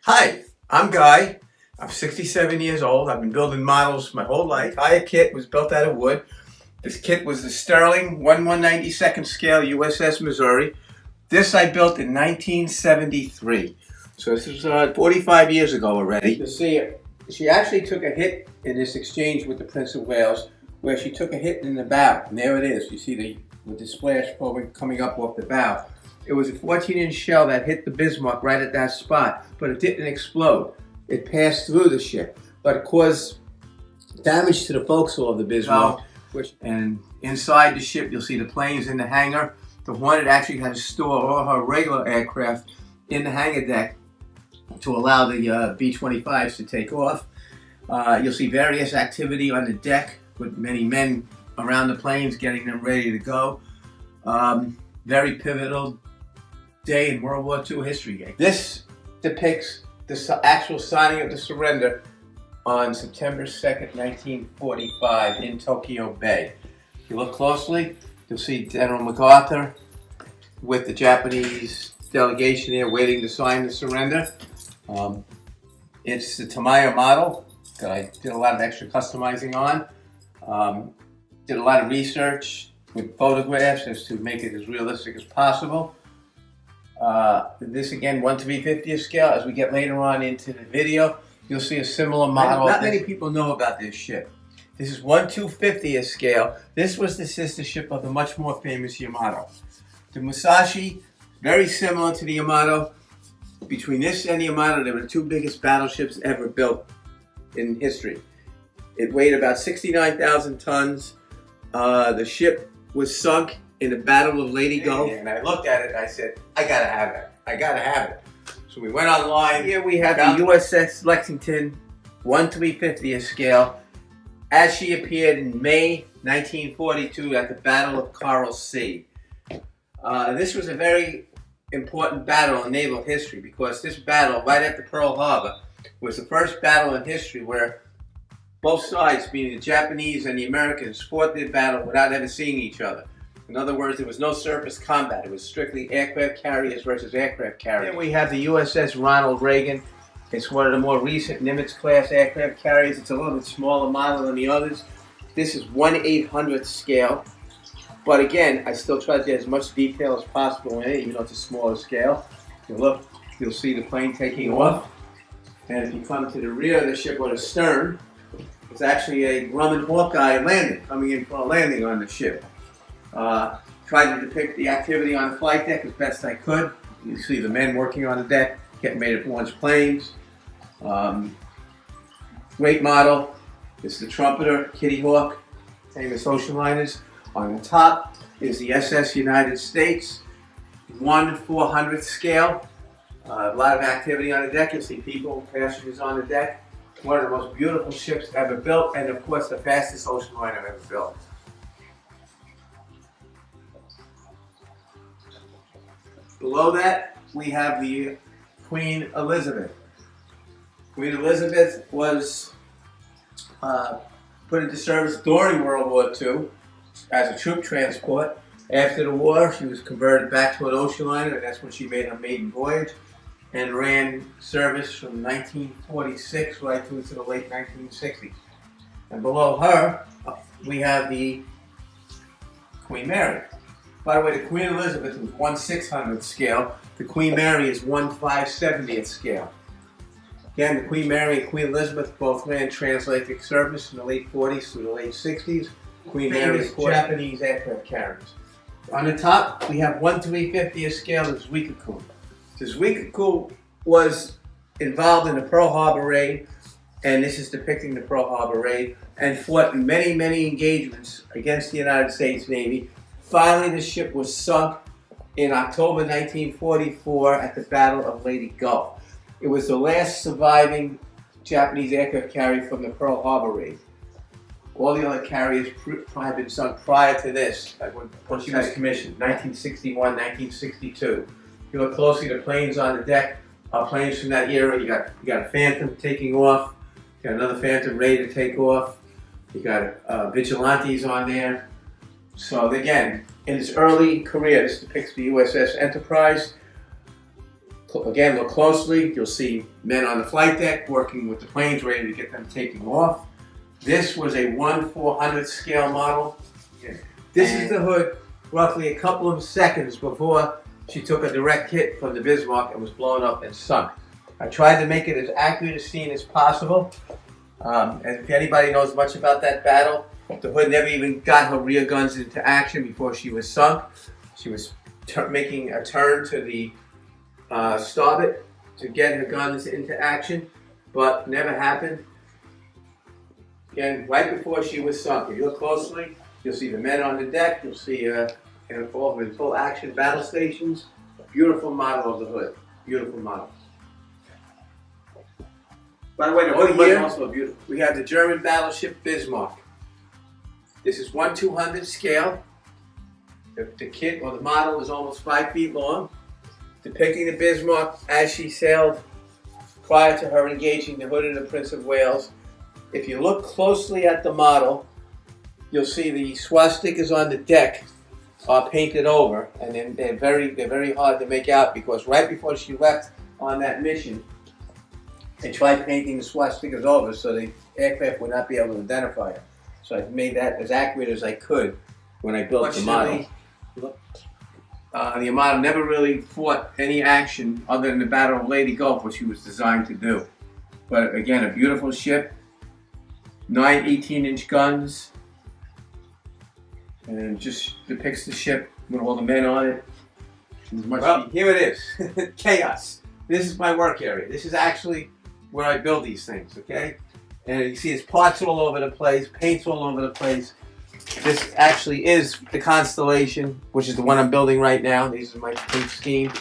Hi, I'm Guy. I'm 67 years old. I've been building models my whole life. My kit was built out of wood. This kit was the Sterling 1/192nd scale USS Missouri. This I built in 1973. So this is 45 years ago already. You'll see she actually took a hit in this exchange with the Prince of Wales, where she took a hit in the bow. And there it is. You see with the splash coming up off the bow. It was a 14-inch shell that hit the Bismarck right at that spot, but it didn't explode. It passed through the ship, but it caused damage to the forecastle of the Bismarck. And inside the ship, you'll see the planes in the hangar. The Hornet actually had to store all her regular aircraft in the hangar deck to allow the B-25s to take off. You'll see various activity on the deck with many men around the planes getting them ready to go. Very pivotal day in World War II history. This depicts the actual signing of the surrender on September 2nd, 1945 in Tokyo Bay. If you look closely, you'll see General MacArthur with the Japanese delegation there waiting to sign the surrender. It's the Tamiya model that I did a lot of extra customizing on. Did a lot of research with photographs as to make it as realistic as possible. This again, 1/350th scale. As we get later on into the video, you'll see a similar model. Not many people know about this ship. This is 1/250th scale. This was the sister ship of the much more famous Yamato. The Musashi, very similar to the Yamato. Between this and the Yamato, they were the two biggest battleships ever built in history. It weighed about 69,000 tons. The ship was sunk in the Battle of Lady Gulf. And I looked at it and I said, I gotta have it. I gotta have it. So we went online. Here we have the USS Lexington 1/350th scale as she appeared in May 1942 at the Battle of Coral Sea. This was a very important battle in naval history because this battle, right after Pearl Harbor, was the first battle in history where both sides, meaning the Japanese and the Americans, fought their battle without ever seeing each other. In other words, there was no surface combat. It was strictly aircraft carriers versus aircraft carriers. Here we have the USS Ronald Reagan. It's one of the more recent Nimitz-class aircraft carriers. It's a little bit smaller model than the others. This is 1/800th scale. But again, I still try to get as much detail as possible in it, even though it's a smaller scale. If you look, you'll see the plane taking off. And if you come to the rear of the ship or the stern, it's actually a Grumman Hawkeye landing, coming in for a landing on the ship. Tried to depict the activity on the flight deck as best I could. You see the men working on the deck, getting ready to launch planes. Great model. It's the trumpeter, Kitty Hawk, famous ocean liners. On the top is the SS United States, 1/400th scale. A lot of activity on the deck. You'll see people, passengers on the deck. One of the most beautiful ships ever built, and of course the fastest ocean liner ever built. Below that, we have the Queen Elizabeth. Queen Elizabeth was put into service during World War II as a troop transport. After the war, she was converted back to an ocean liner, and that's when she made her maiden voyage and ran service from 1946 right through to the late 1960s. And below her, we have the Queen Mary. By the way, the Queen Elizabeth was 1/600th scale. The Queen Mary is 1/570th scale. Again, the Queen Mary and Queen Elizabeth both ran transatlantic service in the late 40s through the late 60s. Queen Mary's Japanese aircraft carriers. On the top, we have 1/350th scale of Zuikaku. The Zuikaku was involved in the Pearl Harbor raid, and this is depicting the Pearl Harbor raid, and fought in many, many engagements against the United States Navy. Finally, the ship was sunk in October 1944 at the Battle of Lady Gulf. It was the last surviving Japanese aircraft carrier from the Pearl Harbor raid. All the other carriers had been sunk prior to this, when she was commissioned, 1961, 1962. If you look closely, the planes on the deck are planes from that era. You got a Phantom taking off, you got another Phantom ready to take off, you got Vigilantes on there. So again, in its early career, this depicts the USS Enterprise. Again, look closely. You'll see men on the flight deck working with the planes, ready to get them taking off. This was a 1/400 scale model. This is the hood roughly a couple of seconds before she took a direct hit from the Bismarck and was blown up and sunk. I tried to make it as accurate a scene as possible. And if anybody knows much about that battle, the hood never even got her rear guns into action before she was sunk. She was making a turn to the starboard to get her guns into action, but never happened. Again, right before she was sunk. If you look closely, you'll see the men on the deck. You'll see in full action battle stations. A beautiful model of the hood. Beautiful model. By the way, the hood here, also beautiful. We have the German battleship Bismarck. This is 1/200 scale. The kit or the model is almost 5 feet long, depicting the Bismarck as she sailed prior to her engaging the hood of the Prince of Wales. If you look closely at the model, you'll see the swastikas on the deck are painted over, and then they're very hard to make out because right before she left on that mission, they tried painting the swastikas over so the aircraft would not be able to identify her. So I made that as accurate as I could when I built the model. The Armada never really fought any action other than the Battle of Leyte Gulf, which she was designed to do. But again, a beautiful ship, 9 18-inch guns, and just depicts the ship with all the men on it. Well, here it is, chaos. This is my work area. This is actually where I build these things, okay? And you see there's parts all over the place, paints all over the place. This actually is the Constellation, which is the one I'm building right now. These are my paint scheme.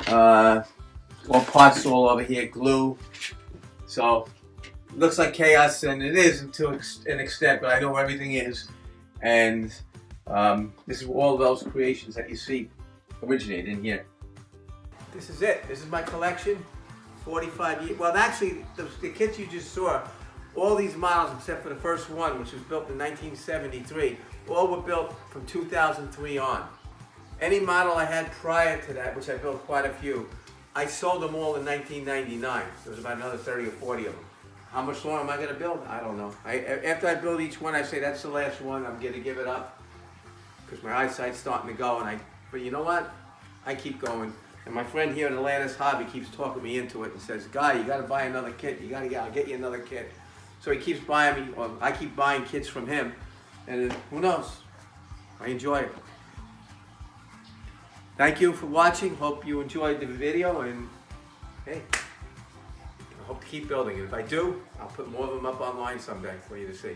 All parts all over here, glue. So, it looks like chaos, and it is to an extent, but I know where everything is. And this is all those creations that you see originate in here. This is it. This is my collection. 45 years. Well, actually, the kits you just saw, all these models except for the first one, which was built in 1973, all were built from 2003 on. Any model I had prior to that, which I built quite a few, I sold them all in 1999. There was about another 30 or 40 of them. How much longer am I going to build? I don't know. After I build each one, I say that's the last one. I'm going to give it up because my eyesight's starting to go. But you know what? I keep going. And my friend here in Atlantis Hobby keeps talking me into it and says, "Guy, you got to buy another kit. I'll get you another kit." So he keeps buying me, or I keep buying kits from him, and who knows? I enjoy it. Thank you for watching. Hope you enjoyed the video, and hey, I hope to keep building it. If I do, I'll put more of them up online someday for you to see.